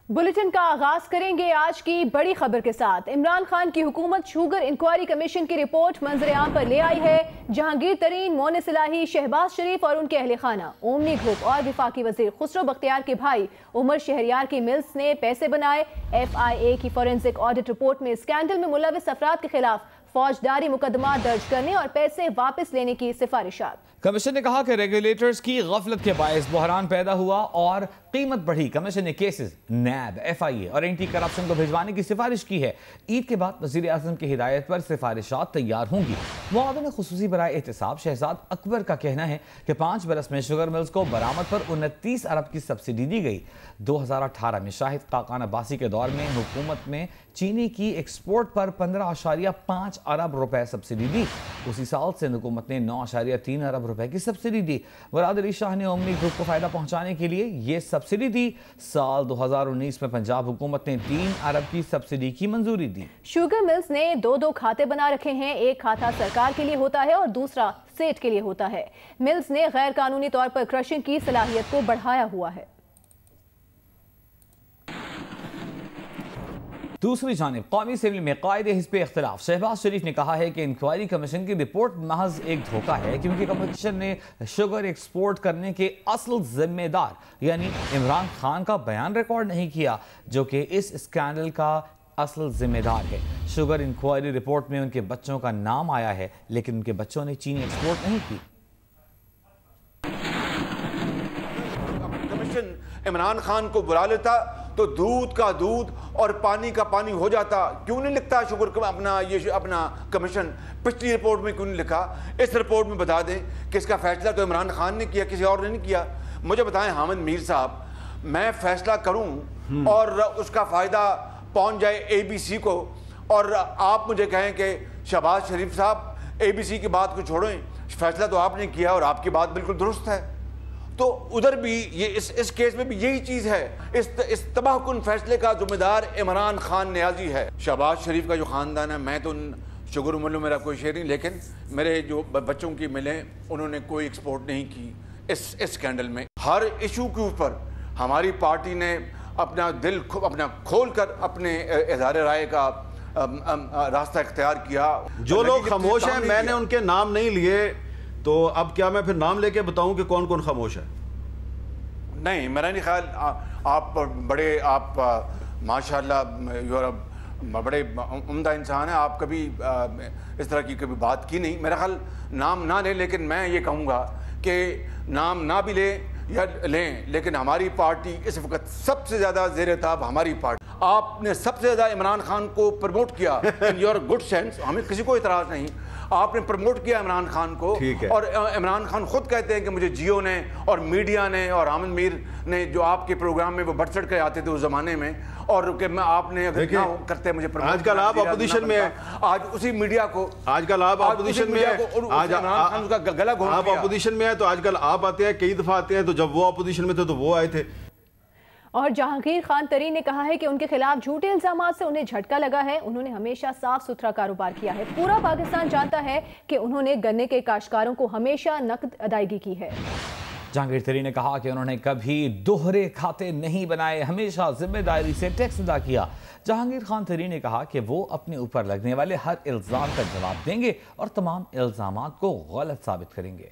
Bulletin का आगाज करेंगे आज की बड़ी खबर के साथ। इमरान खान की हुकूमत शुगर इंक्वायरी कमीशन की रिपोर्ट मंजर आम पर ले आई है। जहांगीर तरीन, मोनिस इलाही, शहबाज शरीफ और उनके अहले खाना, ओमनी ग्रुप और वफाकी वजीर खुसरो बख्तियार के भाई उमर शहरियार की मिल्स ने पैसे बनाए। FIA की फॉरेंसिक ऑडिट रिपोर्ट में स्कैंडल में मुलविस अफराद के खिलाफ फौजदारी मुकदमा दर्ज करने और पैसे वापस लेने की सिफारिशात। कमीशन ने कहा कि रेगुलेटर्स की गफलत के बायस बहरान पैदा हुआ और कीमत बढ़ी। कमीशन ने केसेस NAB, FIA और एंटी करप्शन को भिजवाने की सिफारिश की है। ईद के बाद वज़ीर आज़म की हिदायत पर सिफारिशात तैयार होंगी। मुआविन खुसूसी बराए एहतसाब शहजाद अकबर का कहना है कि 5 बरस में शुगर मिल्स को बरामद पर 29 अरब की सब्सिडी दी गई। 2018 में शाहिद खाकान अब्बासी के दौर में हुकूमत में चीनी की एक्सपोर्ट पर 15.5 अरब रुपए सब्सिडी दी। उसी साल से हुकूमत ने 9.3 अरब रुपए की सब्सिडी दी। मुराद अली शाह ने ओमनी ग्रुप को फायदा पहुंचाने के लिए ये सब्सिडी दी। साल 2019 में पंजाब हुकूमत ने 3 अरब की सब्सिडी की मंजूरी दी। शुगर मिल्स ने 2 खाते बना रखे हैं। एक खाता सरकार के लिए होता है और दूसरा सेठ के लिए होता है। मिल्स ने गैर कानूनी तौर पर क्रशिंग की सलाहियत को बढ़ाया हुआ है। दूसरी जानिब कौमी असेंबली में कायदे हिज़्ब इख्तिलाफ शहबाज शरीफ ने कहा है कि इंक्वायरी कमीशन की रिपोर्ट महज एक धोखा है, क्योंकि कमीशन ने शुगर एक्सपोर्ट करने के असल जिम्मेदार यानी इमरान खान का बयान रिकॉर्ड नहीं किया, जो कि इस स्कैंडल का असल जिम्मेदार है। शुगर इंक्वायरी रिपोर्ट में उनके बच्चों का नाम आया है, लेकिन उनके बच्चों ने चीनी एक्सपोर्ट नहीं की। कमीशन इमरान खान को बुला लेता तो दूध का दूध और पानी का पानी हो जाता। क्यों नहीं लिखता शुगर का अपना कमीशन? पिछली रिपोर्ट में क्यों नहीं लिखा? इस रिपोर्ट में बता दें कि इसका फैसला तो इमरान खान ने किया, किसी और ने नहीं किया। मुझे बताएं हामिद मीर साहब, मैं फैसला करूं और उसका फ़ायदा पहुंच जाए ABC को, और आप मुझे कहें कि शहबाज शरीफ साहब ABC की बात को छोड़ें, फैसला तो आपने किया और आपकी बात बिल्कुल दुरुस्त है। तो उधर भी ये इस केस में भी यही चीज़ है। इस तबाहकुन फैसले का जिम्मेदार इमरान खान नियाजी है। शहबाज शरीफ का जो ख़ानदान है, मैं तो शुगर मिलों मेरा कोई शेयर नहीं, लेकिन मेरे जो बच्चों की मिलें उन्होंने कोई एक्सपोर्ट नहीं की। इस स्कैंडल में हर इशू के ऊपर हमारी पार्टी ने अपना दिल अपना खोल कर अपने इज़हार राय का रास्ता इख्तियार किया। जो लोग खामोश हैं, मैंने उनके नाम नहीं लिए, तो अब क्या मैं फिर नाम लेके बताऊं कि कौन कौन खामोश है? नहीं, मेरा नहीं ख्याल। आप बड़े माशाल्लाह बड़े उम्दा इंसान हैं। आप कभी इस तरह की कभी बात की नहीं। मेरा ख्याल नाम ना लें, लेकिन मैं ये कहूँगा कि नाम ना भी लें या लें, लेकिन हमारी पार्टी इस वक्त सबसे ज़्यादा ज़ेर ताब हमारी पार्टी। आपने सबसे ज़्यादा इमरान खान को प्रमोट किया इन योर गुड सेंस, हमें किसी को इतराज़ नहीं। आपने प्रमोट किया इमरान खान को, और इमरान खान खुद कहते हैं कि मुझे जियो ने और मीडिया ने और हामिद मीर ने जो आपके प्रोग्राम में वो बढ़ चढ़ कर आते थे उस जमाने में, और कि मैं आपने अगर ना करते मुझे प्रमोट। आजकल आप अपोजिशन में हैं, आज उसी मीडिया को आजकल आप अपोजिशन में हैं, आज इमरान खान का गला घोंट आप अपोजिशन में हैं, तो आजकल आप आते हैं, कई दफा आते हैं, तो जब वो अपोजिशन में थे तो वो आए थे। और जहांगीर खान तरीन ने कहा है कि उनके खिलाफ झूठे इल्जामात से उन्हें झटका लगा है। उन्होंने हमेशा साफ सुथरा कारोबार किया है। पूरा पाकिस्तान जानता है कि उन्होंने गन्ने के काश्तकारों को हमेशा नकद अदायगी की है। जहांगीर तरीन ने कहा कि उन्होंने कभी दोहरे खाते नहीं बनाए, हमेशा जिम्मेदारी से टैक्स अदा किया। जहांगीर खान तरीन ने कहा कि वो अपने ऊपर लगने वाले हर इल्जाम का जवाब देंगे और तमाम इल्जामात को गलत साबित करेंगे।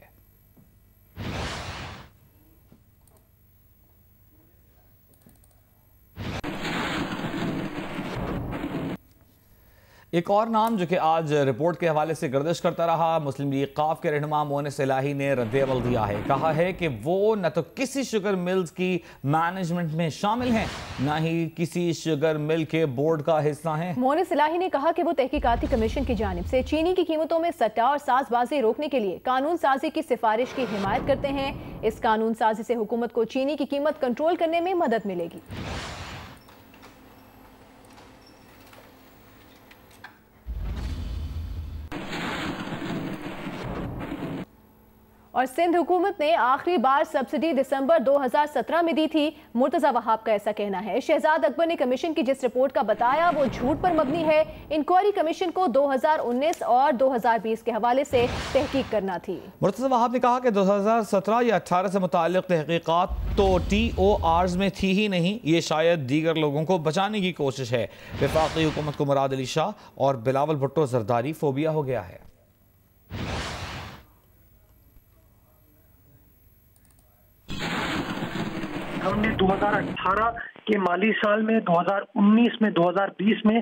एक और नाम जो कि आज रिपोर्ट के हवाले से गर्दिश करता रहा, मुस्लिम लीग काफ के रहनुमा मोनिस इलाही ने रद्द-ए-अमल दिया है। कहा है कि वो न तो किसी शुगर मिल्स की मैनेजमेंट में शामिल हैं, न ही किसी शुगर मिल के बोर्ड का हिस्सा हैं। मोनिस इलाही ने कहा कि वो तहकीकाती कमीशन की जानिब से चीनी की कीमतों में सट्टा और साजबाजी रोकने के लिए कानून साजी की सिफारिश की हिमायत करते हैं। इस कानून साजी से हुकूमत को चीनी की कीमत कंट्रोल करने में मदद मिलेगी। और सिंध हुकूमत ने आखिरी बार सब्सिडी दिसंबर 2017 में दी थी। मुर्तजा वहाब का ऐसा कहना है। शहजाद अकबर ने कमीशन की जिस रिपोर्ट का बताया वो झूठ पर मबनी है। इंक्वायरी कमीशन को 2019 और 2020 के हवाले से तहकीक करना थी। मुर्तजा वहाब ने कहा कि 2017 या 18 से मुताल्लिक तहकीकात तो TORs में थी ही नहीं, ये शायद दीगर लोगों को बचाने की कोशिश है। वफाकी हुकूमत को मुराद अली शाह और बिलावल भुट्टो जरदारी फोबिया हो गया है। हमने 2018 के माली साल में, 2019 में, 2020 में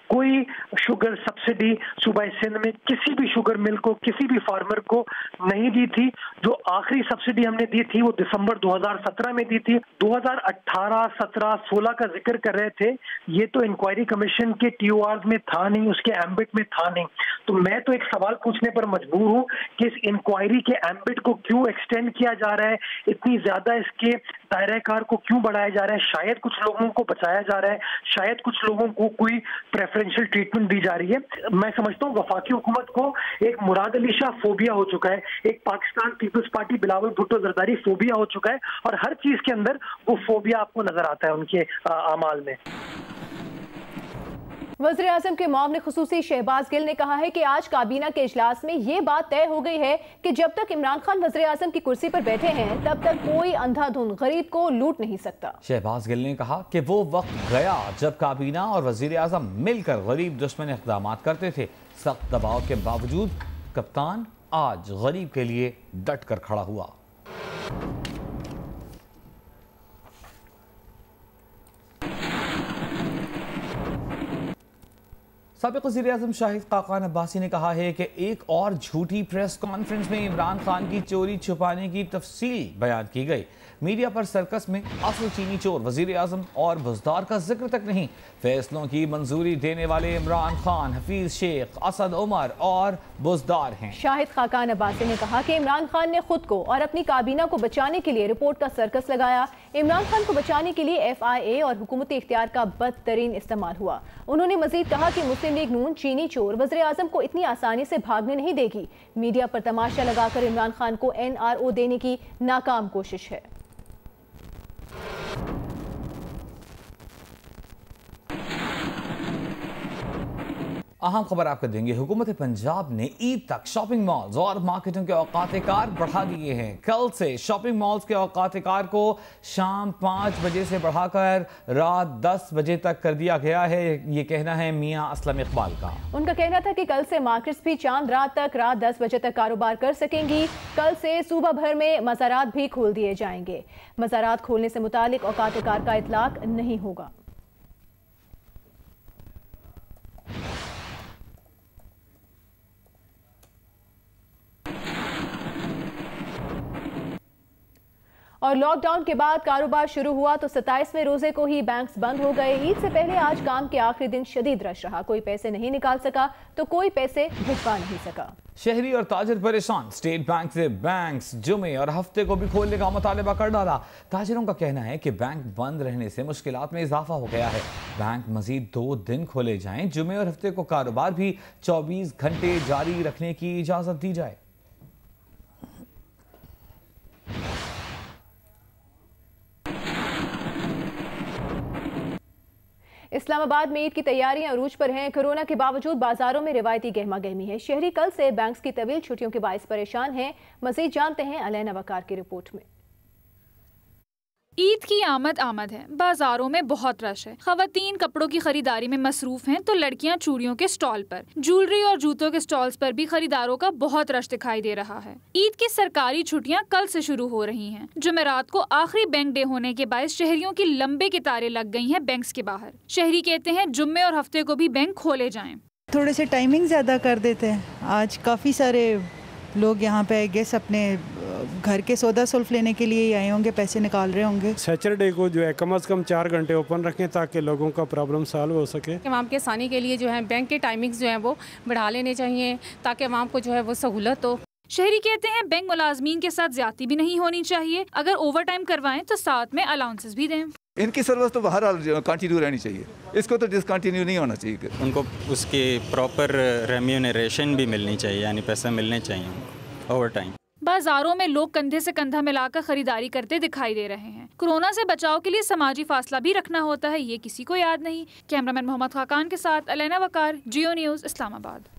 कोई शुगर सब्सिडी सूबा सिंध में किसी भी शुगर मिल को, किसी भी फार्मर को नहीं दी थी। जो आखिरी सब्सिडी हमने दी थी वो दिसंबर 2017 में दी थी। 2018, 17, 16 का जिक्र कर रहे थे, ये तो इंक्वायरी कमीशन के TORs में था नहीं, उसके एम्बिट में था नहीं। तो मैं तो एक सवाल पूछने पर मजबूर हूँ कि इस इंक्वायरी के एम्बिट को क्यों एक्सटेंड किया जा रहा है, इतनी ज्यादा इसके दायरा कार को क्यों बढ़ाया जा रहा है। शायद कुछ लोगों को बचाया जा रहा है, शायद कुछ लोगों को कोई प्रेफरेंशियल ट्रीटमेंट दी जा रही है। मैं समझता हूँ वफाकी हुकूमत को एक मुराद अली शाह फोबिया हो चुका है, एक पाकिस्तान पीपल्स पार्टी बिलावल भुट्टो जरदारी फोबिया हो चुका है, और हर चीज के अंदर वो फोबिया आपको नजर आता है उनके आमाल में। वज़ीर आज़म के मुआविन खुसूसी शहबाज गिल ने कहा है कि आज काबीना के इजलास में ये बात तय हो गई है कि जब तक इमरान खान वज़ीर आज़म की कुर्सी पर बैठे हैं तब तक कोई अंधाधुंध गरीब को लूट नहीं सकता। शहबाज गिल ने कहा कि वो वक्त गया जब काबीना और वज़ीर आज़म मिलकर गरीब दुश्मन इक़दाम करते थे। सख्त दबाव के बावजूद कप्तान आज गरीब के लिए डट कर खड़ा हुआ। साबिक़ वज़ीर-ए-आज़म शाहिद खाक़ान अब्बासी ने कहा है कि एक और झूठी प्रेस कॉन्फ्रेंस में इमरान खान की चोरी छुपाने की तफसील बयान की गई। मीडिया पर सर्कस में असल चीनी चोर वज़ीर-ए-आज़म और बुज़दार का जिक्र तक नहीं। फैसलों की मंजूरी देने वाले इमरान खान, हफीज शेख, असद उमर और बुज़दार हैं। शाहिद खाक़ान अब्बासी ने कहा कि इमरान खान ने खुद को और अपनी काबीना को बचाने के लिए रिपोर्ट का सर्कस लगाया। इमरान खान को बचाने के लिए FIA और हुकूमती इख्तियार का बदतरीन इस्तेमाल हुआ। उन्होंने मजीद कहा कि मुस्लिम लीग नून चीनी चोर वज़ीर-ए-आज़म को इतनी आसानी से भागने नहीं देगी। मीडिया पर तमाशा लगाकर इमरान खान को NRO देने की नाकाम कोशिश है। अहम खबर आपको देंगे। हुकूमत पंजाब ने ईद तक शॉपिंग मॉल्स और मार्केटों के औकात कार बढ़ा दिए हैं। कल से शॉपिंग मॉल्स के औकात कार को शाम 5 बजे से बढ़ाकर रात 10 बजे तक कर दिया गया है। ये कहना है मियां असलम इकबाल का। उनका कहना था कि कल से मार्केट्स भी चांद रात तक रात 10 बजे तक कारोबार कर सकेंगी। कल से सूबा भर में मज़ारात भी खोल दिए जाएंगे। मज़ारात खोलने से मुतालिक औकात कार का इतलाक नहीं होगा। और लॉकडाउन के बाद कारोबार शुरू हुआ तो 27वें रोजे को ही बैंक्स बंद हो गए। ईद से पहले आज काम के आखिरी दिन शदीद रश रहा। कोई पैसे नहीं निकाल सका तो कोई पैसे भिजवा नहीं सका। शहरी और ताजिर परेशान। स्टेट बैंक से बैंक्स जुमे और हफ्ते को भी खोलने का मुतालबा कर डाला। ताजिरों का कहना है कि बैंक बंद रहने से मुश्किलात में इजाफा हो गया है। बैंक मजीद 2 दिन खोले जाएं, जुमे और हफ्ते को कारोबार भी 24 घंटे जारी रखने की इजाजत दी जाए। इस्लामाबाद में ईद की तैयारियां अरूज पर हैं। कोरोना के बावजूद बाजारों में रिवायती गहमा गहमी है। शहरी कल से बैंक्स की तवील छुट्टियों के बायस परेशान हैं। मजीद जानते हैं अलैना वकार की रिपोर्ट में। ईद की आमद है। बाजारों में बहुत रश है। खवातीन कपड़ों की खरीदारी में मसरूफ हैं तो लड़कियां चूड़ियों के स्टॉल पर, ज्वेलरी और जूतों के स्टॉल्स पर भी खरीदारों का बहुत रश दिखाई दे रहा है। ईद की सरकारी छुट्टियां कल से शुरू हो रही हैं। जुमेरात को आखिरी बैंक डे होने के बायस शहरियों की लंबे कतारें लग गई हैं बैंक्स के बाहर। शहरी कहते हैं जुम्मे और हफ्ते को भी बैंक खोले जाएं। थोड़े से टाइमिंग ज़्यादा कर देते हैं। आज काफ़ी सारे लोग यहाँ पे गेस अपने घर के सौदा सुल्फ लेने के लिए ही आए होंगे, पैसे निकाल रहे होंगे। सैटरडे को जो है कम से कम 4 घंटे ओपन रखें ताकि लोगों का प्रॉब्लम सॉल्व हो सके। अवाम के आसानी के लिए जो है बैंक के टाइमिंग्स जो है वो बढ़ा लेने चाहिए ताकि अवाम को जो है वो सहूलत हो। शहरी कहते हैं बैंक मुलाजमीन के साथ ज्यादती भी नहीं होनी चाहिए। अगर ओवर टाइम करवाएं तो साथ में अलाउंसेस भी दें। इनकी सर्विस तो हर हाल कंटिन्यू रहनी चाहिए, इसको तो डिसकंटिन्यू नहीं होना चाहिए। उनको उसकी प्रॉपर रेम्यूनरेशन भी मिलनी चाहिए, यानी पैसा मिलने चाहिए ओवर टाइम। बाजारों में लोग कंधे से कंधा मिलाकर खरीदारी करते दिखाई दे रहे हैं। कोरोना से बचाव के लिए समाजी फासला भी रखना होता है, ये किसी को याद नहीं। कैमरामैन मोहम्मद खाकान के साथ अलैना वकार, जियो न्यूज़, इस्लामाबाद।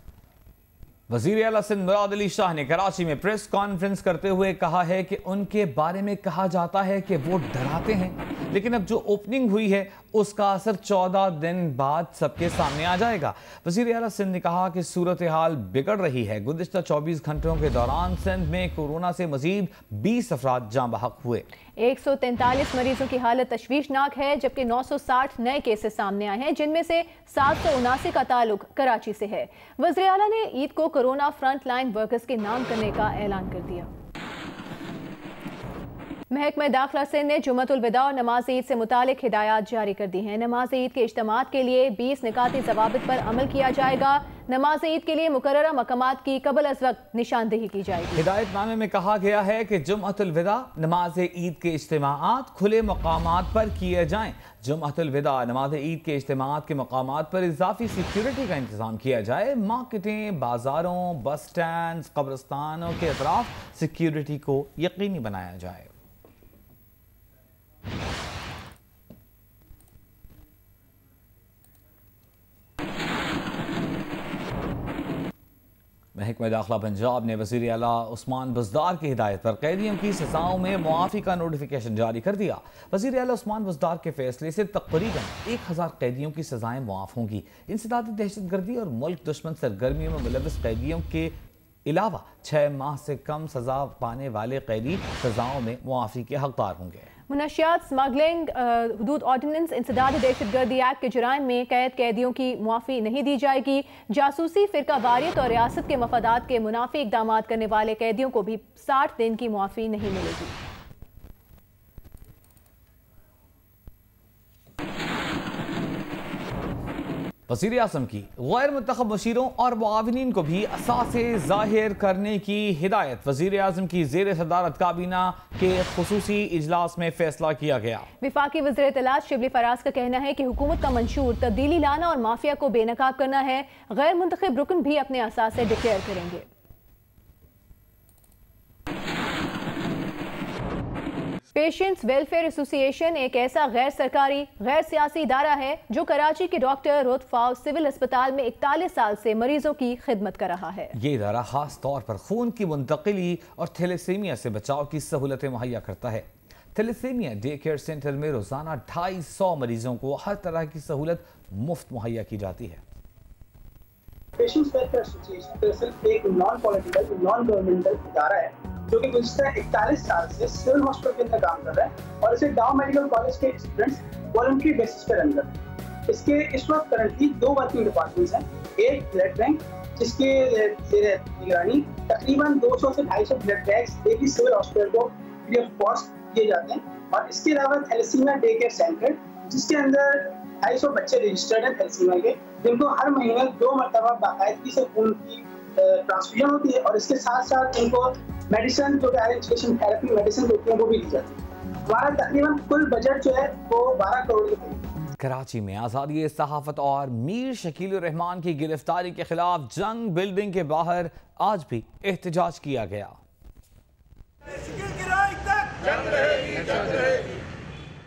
वज़ीर आला सिंध मुराद अली शाह ने कराची में प्रेस कॉन्फ्रेंस करते हुए कहा है कि उनके बारे में कहा जाता है कि वो डराते हैं, लेकिन अब जो ओपनिंग हुई है उसका असर 14 दिन बाद सबके सामने आ जाएगा। वज़ीर आला सिंध ने कहा कि सूरत हाल बिगड़ रही है। गुज़िश्ता 24 घंटों के दौरान सिंध में कोरोना से मजीद 20 अफराद जाँ बहक हुए। 143 मरीजों की हालत तशवीशनाक है, जबकि 960 नए केसेस सामने आए हैं, जिनमें से 779 का ताल्लुक कराची से है। वज़ीर आला ने ईद को कोरोना फ्रंट लाइन वर्कर्स के नाम करने का ऐलान कर दिया। महकमा दाखिला सिंध ने जुम्मतुल विदा और नमाज ईद से मुतालिक हिदायत जारी कर दी हैं। नमाज ईद के इज्तिमात के लिए 20 निकाती ज़वाबित पर अमल किया जाएगा। नमाज ईद के लिए मुकर्ररा मकामात की कबल अज़ वक्त निशानदेही की जाएगी। हिदायतनामे में कहा गया है कि जुम्मतुल विदा नमाज ईद के इज्तिमात खुले मकामात पर किए जाएं। जुम्मतुल विदा नमाज ईद के इज्तिमात के मकामात पर इजाफी सिक्योरिटी का इंतजाम किया जाए। मार्केटें, बाजारों, बस स्टैंड, कब्रिस्तानों के अतराफ सिक्योरिटी को यकीनी बनाया जाए। महकमा दाखिला पंजाब ने वज़ीर आला उस्मान बुज़दार की हिदायत पर कैदियों की सज़ाओं में मुआफ़ी का नोटिफिकेशन जारी कर दिया। वज़ीर आला उस्मान बुज़दार के फैसले से तकरीबन 1000 कैदियों की सज़ाएं मुआफ़ होंगी। इंसदादी दहशतगर्दी और मुल्क दुश्मन सरगर्मियों में मुलव्वस कैदियों के अलावा 6 माह से कम सज़ा पाने वाले कैदी सज़ाओं में मुआफ़ी के हकदार होंगे। मुनशियात, स्मगलिंग, हुदूद ऑर्डिनेंस, इंसदादी दहशतगर्दी एक्ट के जुराइम में कैदियों की मुआफ़ी नहीं दी जाएगी। जासूसी, फ़िरका वारियत और रियासत के मफादात के मुनाफी इक़दाम करने वाले कैदियों को भी 60 दिन की मुआफ़ी नहीं मिलेगी। वज़ीर आज़म की गैर मुंतखब मशीरों और मुआविनीन को भी असासे ज़ाहिर करने की हिदायत। वज़ीर आज़म की ज़ेर सदारत काबीना के खुसूसी इजलास में फैसला किया गया। वफाकी वज़ीर इत्तलात शिबली फराज का कहना है कि हुकूमत का मंशूर तब्दीली लाना और माफिया को बेनकाब करना है। गैर मुंतखब रुकन भी अपने असासे डिक्लेयर करेंगे। पेशेंट्स वेलफेयर एसोसिएशन एक ऐसा गैर सरकारी गैर सियासी इदारा है जो कराची के डॉक्टर रोतफाव सिविल अस्पताल में 41 साल से मरीजों की खिदमत कर रहा है। ये इदारा खास तौर पर खून की मुंतकिली और थैलेसीमिया से बचाव की सहूलतें मुहैया करता है। थैलेसीमिया डे केयर सेंटर में रोजाना 250 मरीजों को हर तरह की सहूलत मुफ्त मुहैया की जाती है। पेशेंट्स वेलफेयर एसोसिएशन दरअसल एक नॉन पॉलिटिकल नॉन गवर्नमेंटल इदारा है जो कि गुज़श्ता 41 साल से सिविल हॉस्पिटल के अंदर काम कर रहा है और इसे डाउ मेडिकल कॉलेज के स्टूडेंट्स वॉलंटरी बेसिस पर रन करते हैं। इसके इस वक्त करंटली 2 वर्किंग डिपार्टमेंट्स हैं। एक ब्लड बैंक जिसके निगरानी तकरीबन 200 से 250 ब्लड बैंक्स एक ही सिविल हॉस्पिटल को फ्री ऑफ कॉस्ट दिए जाते हैं, और इसके अलावा थैलेसीमिया डे केयर सेंटर जिसके अंदर 250 बच्चे रजिस्टर्ड हैं थैलेसीमिया के, जिनको हर महीने 2 मरतबा बाकायदगी से खून की ट्रांसफ्यूजन होती है और इसके साथ साथ उनको मेडिसिन जो आयरन थेरेपी मेडिसिन होती है वो भी दी जाती है। हमारा तकरीबन कुल बजट जो है वो 12 करोड़ के करीब। कराची में आज़ादी सहाफ़त और मीर शकील रहमान की गिरफ्तारी के खिलाफ जंग बिल्डिंग के बाहर आज भी एहतजाज किया गया।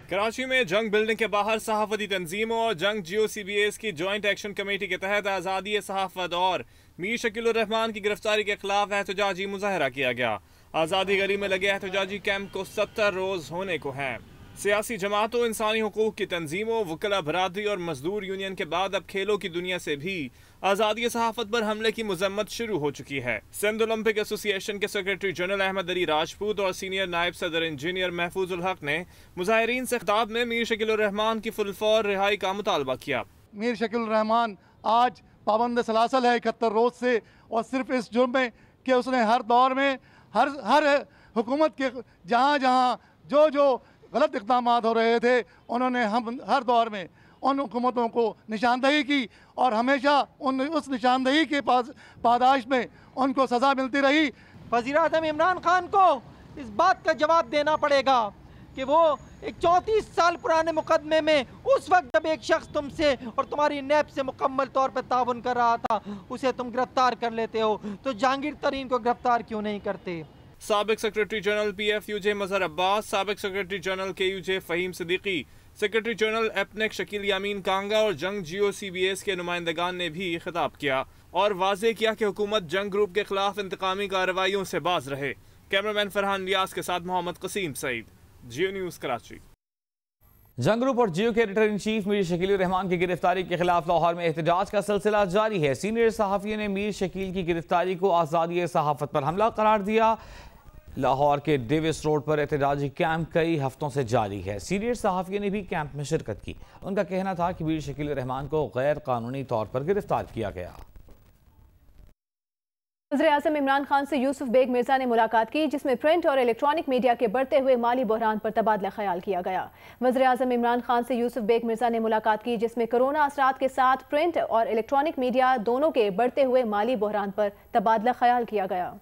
कराची में जंग बिल्डिंग के बाहर सहाफती तंजीमों और जंग GOCBS की जॉइंट एक्शन कमेटी के तहत आज़ादी सहाफत और मीर शकील रहमान की गिरफ्तारी के खिलाफ एहतजाजी मुजाहरा किया गया। आज़ादी गली में लगे एहतजाजी कैंप को 70 रोज होने को हैं। सियासी जमातों, इंसानी हुकूक की तंजीमों, वकला बरादरी और मजदूर यूनियन के बाद अब खेलों की दुनिया से भी आज़ादी सहाफत पर हमले की मजम्मत शुरू हो चुकी है। सिंध ओलंपिक एसोसिएशन के सेक्रेटरी जनरल अहमद अली राजपूत और सीनियर नायब सदर इंजीनियर महफूजुल हक ने मुजाहिरीन से खिताब में मीर शकील रहमान की फुलफौर रिहाई का मुतालबा किया। मीर शकील रहमान आज पाबंद सलासल है 71 रोज से, और सिर्फ इस जुर्म में कि उसने हर दौर में हर हुकूमत के जहाँ जहाँ जो गलत इक़दाम हो रहे थे उन्होंने हम हर दौर में उन हुकूमतों को निशानदेही की और हमेशा उस निशानदेही के पादाश में उनको सज़ा मिलती रही। वज़ीर आज़म इमरान खान को इस बात का जवाब देना पड़ेगा कि वो एक 34 साल पुराने मुकदमे में उस वक्त जब एक शख्स तुमसे और तुम्हारी नैब से मुकम्मल तौर पर ताउन कर रहा था उसे तुम गिरफ्तार कर लेते हो, तो जहांगीर तरीन को गिरफ्तार क्यों नहीं करते? साबिक secretary general PFUJ Mazhar Abbas, साबिक secretary general KUJ Faheem Siddiqui, secretary general APNEC Shakeel Yameen Kanga और जंग GOCBS के नुमाइंदगान ने भी खिताब किया और वाज़े किया कि हुकूमत जंग ग्रुप के खिलाफ इंतकामी कार्रवाइयों से बाज रहे। कैमरामैन फरहान लियास के साथ मोहम्मद कसीम सईद, जियो न्यूज़ कराची। जंग ग्रुप और जियो के editor in chief Mir Shakeel Rahman की गिरफ्तारी के खिलाफ लाहौर में एहतजाज का सिलसिला जारी है। सीनियर सहाफ़ियों ने मीर शकील की गिरफ्तारी को आज़ादी सहाफ़त पर हमला करार दिया। लाहौर के डेविस रोड पर एहतजाजी कैंप कई हफ्तों से जारी है। सीनियर सहाफ़ियों ने भी कैंप में शिरकत की। उनका कहना था कि मीर शकील रहमान को गैर कानूनी तौर पर गिरफ्तार किया गया। वज़ीर-ए-आज़म इमरान खान से यूसुफ बेग मिर्जा ने मुलाकात की, जिसमें प्रिंट और इलेक्ट्रॉनिक मीडिया के बढ़ते हुए माली बहरान पर तबादला ख्याल किया गया। वज़ीर-ए-आज़म इमरान खान से यूसुफ बेग मिर्जा ने मुलाकात की, जिसमें कोरोना असरात के साथ प्रिंट और इलेक्ट्रॉनिक मीडिया दोनों के बढ़ते हुए माली बहरान पर तबादला ख्याल किया गया।